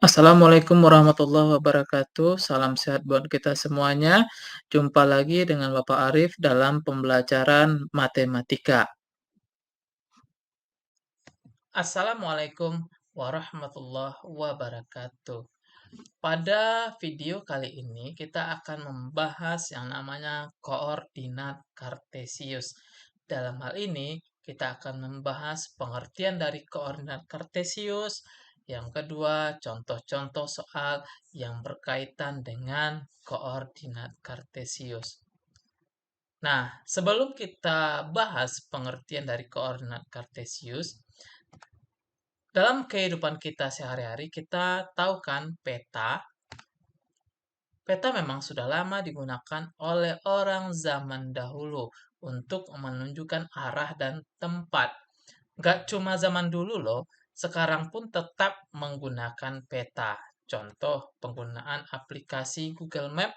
Assalamualaikum warahmatullahi wabarakatuh. Salam sehat buat kita semuanya. Jumpa lagi dengan Bapak Arif dalam pembelajaran matematika. Assalamualaikum warahmatullahi wabarakatuh. Pada video kali ini kita akan membahas yang namanya koordinat kartesius. Dalam hal ini kita akan membahas pengertian dari koordinat kartesius. Yang kedua, contoh-contoh soal yang berkaitan dengan koordinat kartesius. Nah, sebelum kita bahas pengertian dari koordinat kartesius, dalam kehidupan kita sehari-hari kita tahu kan peta. Peta memang sudah lama digunakan oleh orang zaman dahulu untuk menunjukkan arah dan tempat. Gak cuma zaman dulu loh, sekarang pun tetap menggunakan peta. Contoh penggunaan aplikasi Google Map,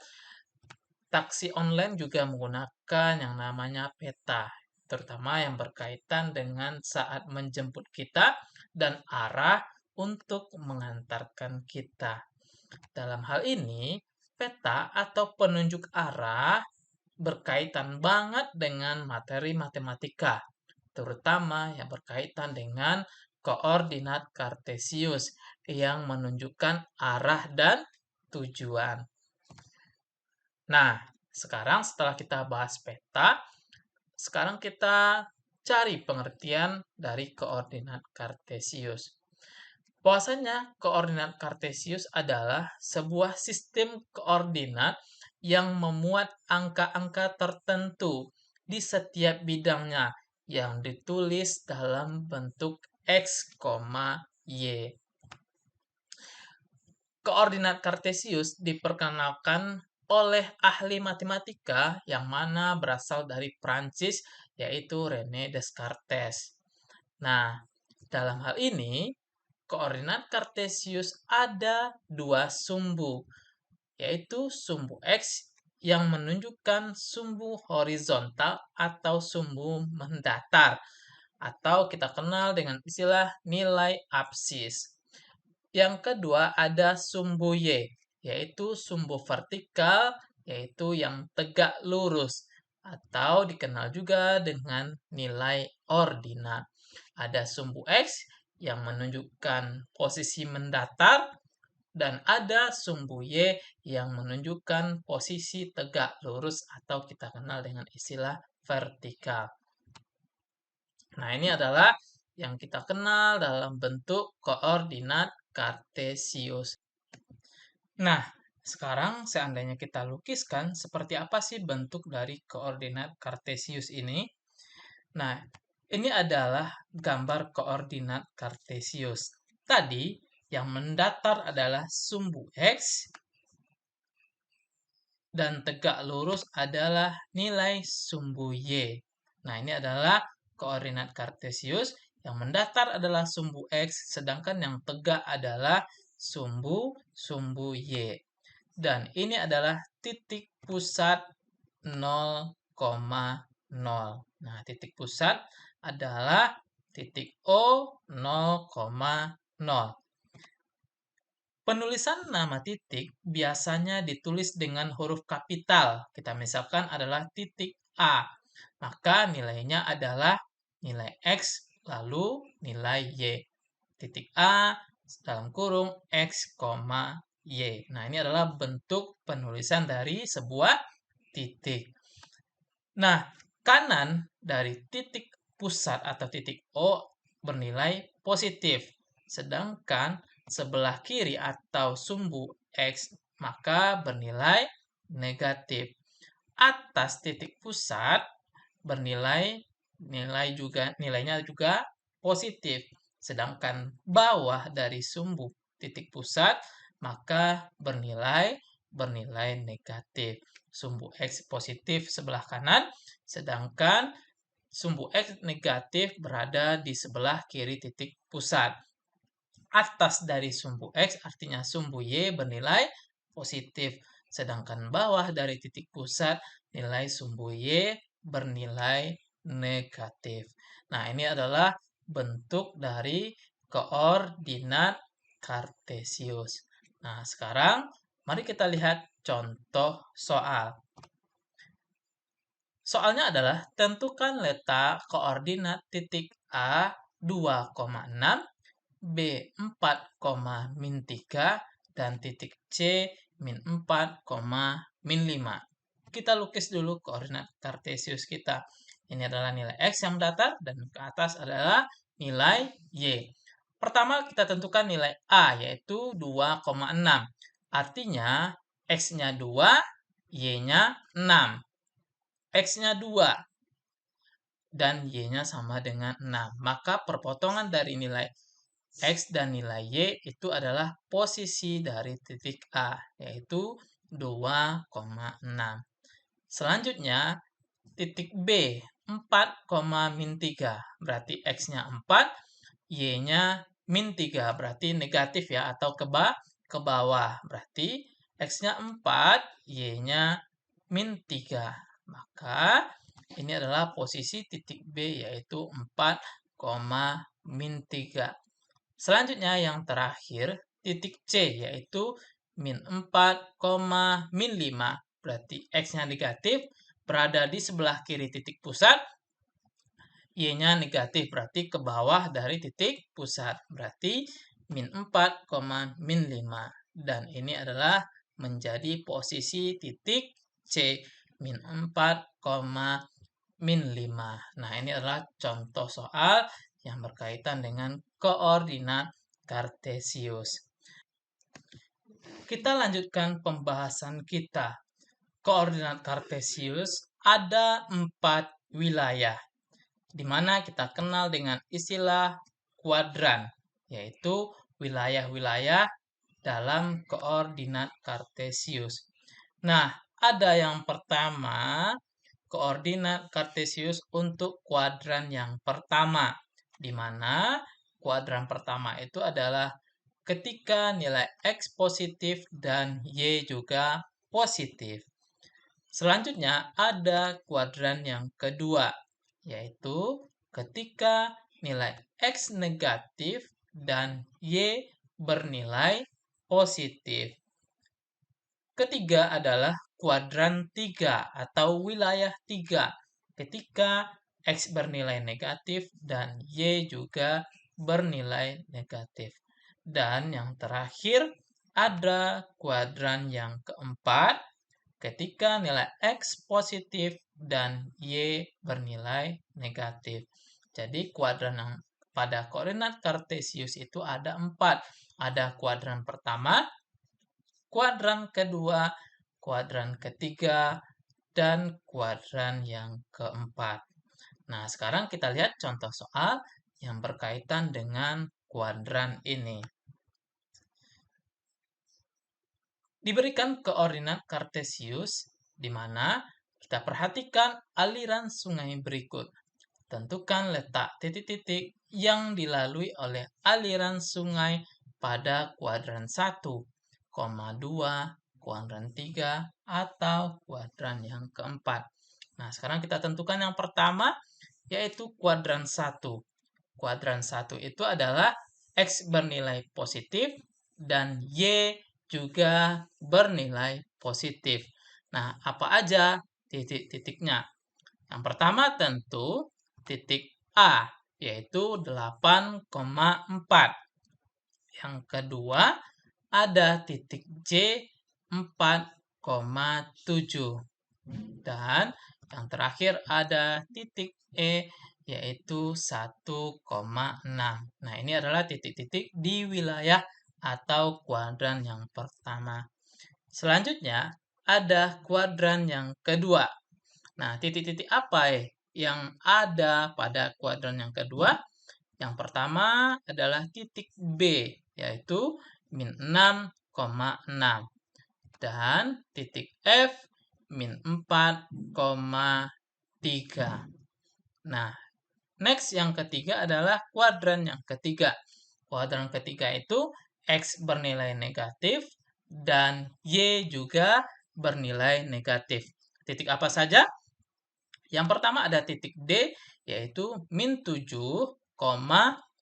taksi online juga menggunakan yang namanya peta, terutama yang berkaitan dengan saat menjemput kita dan arah untuk mengantarkan kita. Dalam hal ini, peta atau penunjuk arah berkaitan banget dengan materi matematika, terutama yang berkaitan dengan koordinat kartesius yang menunjukkan arah dan tujuan. Nah, sekarang setelah kita bahas peta, sekarang kita cari pengertian dari koordinat kartesius. Bahwasanya koordinat kartesius adalah sebuah sistem koordinat yang memuat angka-angka tertentu di setiap bidangnya yang ditulis dalam bentuk X, Y. Koordinat kartesius diperkenalkan oleh ahli matematika yang mana berasal dari Prancis, yaitu René Descartes. Nah, dalam hal ini, koordinat kartesius ada dua sumbu, yaitu sumbu X yang menunjukkan sumbu horizontal atau sumbu mendatar, atau kita kenal dengan istilah nilai absis. Yang kedua ada sumbu Y, yaitu sumbu vertikal, yaitu yang tegak lurus, atau dikenal juga dengan nilai ordinat. Ada sumbu X yang menunjukkan posisi mendatar, dan ada sumbu Y yang menunjukkan posisi tegak lurus atau kita kenal dengan istilah vertikal. Nah, ini adalah yang kita kenal dalam bentuk koordinat kartesius. Nah, sekarang seandainya kita lukiskan seperti apa sih bentuk dari koordinat kartesius ini? Nah, ini adalah gambar koordinat kartesius. Tadi yang mendatar adalah sumbu X dan tegak lurus adalah nilai sumbu Y. Nah, ini adalah koordinat kartesius. Yang mendatar adalah sumbu X, sedangkan yang tegak adalah sumbu Y. Dan ini adalah titik pusat 0,0. Nah, titik pusat adalah titik O 0,0. Penulisan nama titik biasanya ditulis dengan huruf kapital. Kita misalkan adalah titik A. Maka nilainya adalah nilai X lalu nilai Y. Titik A dalam kurung X, Y. Nah, ini adalah bentuk penulisan dari sebuah titik. Nah, kanan dari titik pusat atau titik O bernilai positif. Sedangkan sebelah kiri atau sumbu X maka bernilai negatif. Atas titik pusat nilainya juga positif. Sedangkan bawah dari sumbu titik pusat maka bernilai negatif. Sumbu X positif sebelah kanan, sedangkan sumbu X negatif berada di sebelah kiri titik pusat. Atas dari sumbu X artinya sumbu Y bernilai positif, sedangkan bawah dari titik pusat nilai sumbu Y bernilai negatif. Nah, ini adalah bentuk dari koordinat kartesius. Nah, sekarang mari kita lihat contoh soal. Soalnya adalah tentukan letak koordinat titik A 2,6, B 4,-3, dan titik C min 4, min 5. Kita lukis dulu koordinat kartesius kita. Ini adalah nilai X yang datar dan ke atas adalah nilai Y. Pertama kita tentukan nilai A yaitu 2,6. Artinya X-nya 2, Y-nya 6. X-nya 2 dan Y-nya sama dengan 6. Maka perpotongan dari nilai X dan nilai Y itu adalah posisi dari titik A, yaitu 2,6. Selanjutnya, titik B, 4,-3. Berarti X-nya 4, Y-nya min 3. Berarti negatif ya, atau ke bawah. Berarti X-nya 4, Y-nya min 3. Maka ini adalah posisi titik B, yaitu 4, min 3. Selanjutnya yang terakhir, titik C, yaitu min 4, min 5. Berarti X-nya negatif, berada di sebelah kiri titik pusat. Y-nya negatif, berarti ke bawah dari titik pusat. Berarti min 4, min 5. Dan ini adalah menjadi posisi titik C, min 4, min 5. Nah, ini adalah contoh soal yang berkaitan dengan koordinat kartesius. Kita lanjutkan pembahasan kita. Koordinat kartesius ada 4 wilayah, di mana kita kenal dengan istilah kuadran, yaitu wilayah-wilayah dalam koordinat kartesius. Nah, ada yang pertama, koordinat kartesius untuk kuadran yang pertama, di mana kuadran pertama itu adalah ketika nilai X positif dan Y juga positif. Selanjutnya ada kuadran yang kedua, yaitu ketika nilai X negatif dan Y bernilai positif. Ketiga adalah kuadran 3 atau wilayah 3, ketika X bernilai negatif dan Y juga bernilai negatif. Dan yang terakhir ada kuadran yang keempat, ketika nilai X positif dan Y bernilai negatif. Jadi kuadran yang pada koordinat kartesius itu ada 4. Ada kuadran pertama, kuadran kedua, kuadran ketiga, dan kuadran yang keempat. Nah, sekarang kita lihat contoh soal yang berkaitan dengan kuadran ini. Diberikan koordinat kartesius, di mana kita perhatikan aliran sungai berikut. Tentukan letak titik-titik yang dilalui oleh aliran sungai pada kuadran 1, 2, kuadran 3, atau kuadran yang keempat. Nah, sekarang kita tentukan yang pertama, yaitu kuadran 1. Kuadran 1 itu adalah X bernilai positif dan Y juga bernilai positif. Nah, apa aja titik-titiknya? Yang pertama tentu titik A, yaitu 8,4. Yang kedua ada titik J, 4,7. Dan yang terakhir ada titik E, yaitu 1,6. Nah, ini adalah titik-titik di wilayah atau kuadran yang pertama. Selanjutnya, ada kuadran yang kedua. Nah, titik-titik apa yang ada pada kuadran yang kedua? Yang pertama adalah titik B, yaitu min 6,6. Dan titik F, min 4,3. Nah, next yang ketiga adalah kuadran yang ketiga. Kuadran ketiga itu X bernilai negatif dan Y juga bernilai negatif. Titik apa saja? Yang pertama ada titik D, yaitu min 7,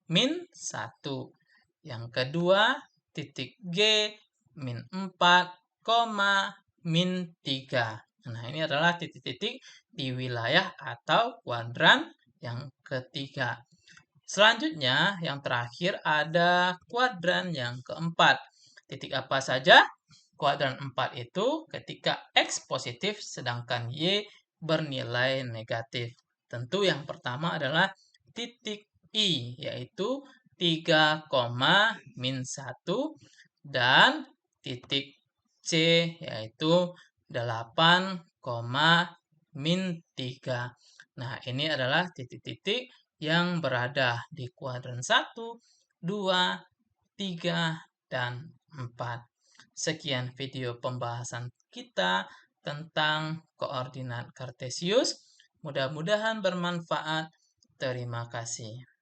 min 1. Yang kedua, titik G, min 4, min 3. Nah, ini adalah titik-titik di wilayah atau kuadran yang ketiga. Selanjutnya, yang terakhir ada kuadran yang keempat. Titik apa saja? Kuadran 4 itu ketika X positif sedangkan Y bernilai negatif. Tentu yang pertama adalah titik I, yaitu 3, min 1, dan titik C, yaitu 8, min 3. Nah, ini adalah titik-titik yang berada di kuadran 1, 2, 3, dan 4. Sekian video pembahasan kita tentang koordinat kartesius. Mudah-mudahan bermanfaat. Terima kasih.